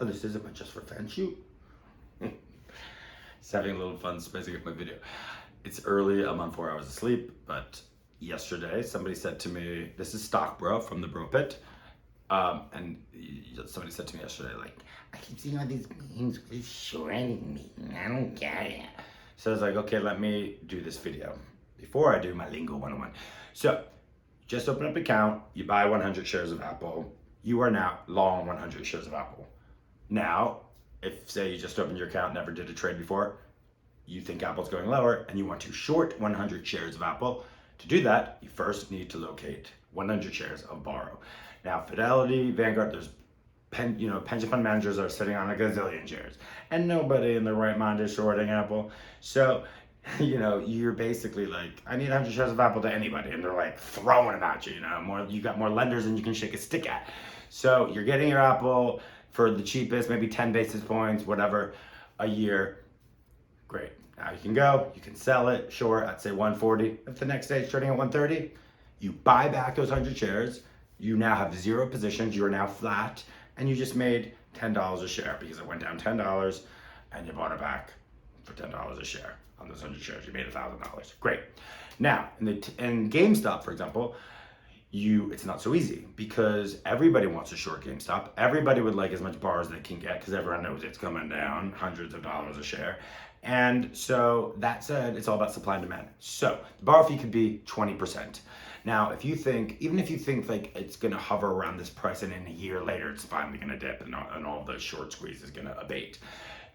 Oh, this isn't my Just for Fun shoot. Just having a little fun spicing up my video. It's early, I'm on 4 hours of sleep, but yesterday somebody said to me, this is Stock Bro from the Bro Pit, and somebody said to me yesterday, like, I keep seeing all these memes with shredding me, and I don't get it. So I was like, okay, let me do this video before I do my Lingo 101. So, just open up an account, you buy 100 shares of Apple, you are now long 100 shares of Apple. Now, if say you just opened your account, never did a trade before, you think Apple's going lower and you want to short 100 shares of Apple. To do that, you first need to locate 100 shares of Borrow. Now, Fidelity, Vanguard, there's pension fund managers are sitting on a gazillion shares, and nobody in their right mind is shorting Apple. So, you're basically like, I need 100 shares of Apple to anybody, and they're like throwing them at you. You got more lenders than you can shake a stick at. So you're getting your Apple for the cheapest, maybe 10 basis points, whatever, a year. Great. Now you can go, you can sell it, short, I'd say 140. If the next day it's trading at 130, you buy back those 100 shares. You now have 0 positions. You are now flat, and you just made $10 a share because it went down $10, and you bought it back for $10 a share on those 100 shares. You made $1,000. Great. Now, in GameStop, for example, it's not so easy because everybody wants to short GameStop. Everybody would like as much bar as they can get because everyone knows it's coming down hundreds of dollars a share. And so that said, it's all about supply and demand. So the borrow fee could be 20%. Now, even if you think like it's going to hover around this price and in a year later it's finally going to dip and all the short squeeze is going to abate,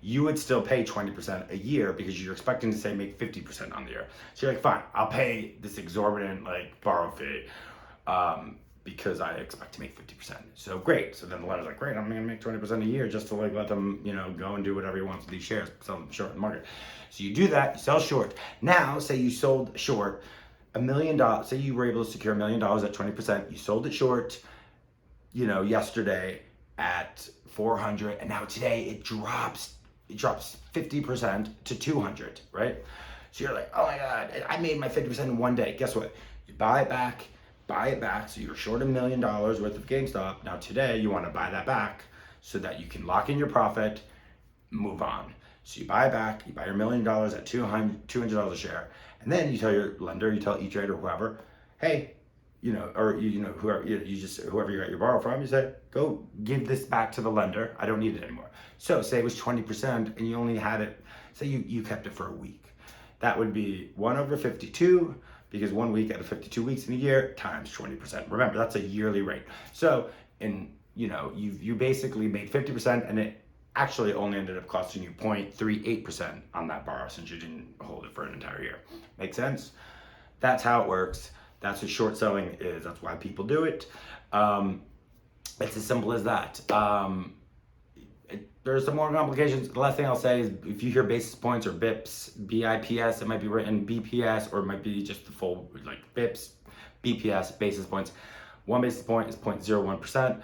you would still pay 20% a year because you're expecting to say make 50% on the year. So you're like, fine, I'll pay this exorbitant like borrow fee because I expect to make 50%. So great. So then the lender's like, great, I'm gonna make 20% a year just to like let them, go and do whatever he wants with these shares, sell them short in the market. So you do that, you sell short. Now, say you sold short $1 million, say you were able to secure $1 million at 20%, you sold it short, yesterday at 400, and now today it drops 50% to 200, right? So you're like, oh my God, I made my 50% in one day. Guess what? You buy it back, so you're short $1 million worth of GameStop. Now today you want to buy that back so that you can lock in your profit, move on. So you buy it back, you buy your $1 million at $200 a share, and then you tell your lender, you tell E-Trade or whoever, hey, whoever you got your borrow from, you say, go give this back to the lender. I don't need it anymore. So say it was 20% and you only had it, say you kept it for a week. That would be 1/52, because 1 week out of 52 weeks in a year times 20%. Remember, that's a yearly rate. So you basically made 50%, and it actually only ended up costing you 0.38% on that borrow since you didn't hold it for an entire year. Make sense? That's how it works. That's what short selling is. That's why people do it. It's as simple as that. There's some more complications. The last thing I'll say is if you hear basis points or BIPS, BIPS, it might be written BPS, or it might be just the full like BIPS, BPS, basis points. 1 basis point is 0.01%.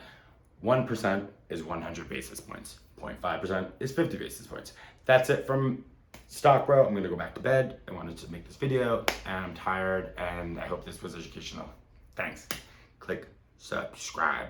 1% is 100 basis points. 0.5% is 50 basis points. That's it from Stock Bro. I'm gonna go back to bed. I wanted to make this video and I'm tired, and I hope this was educational. Thanks. Click subscribe.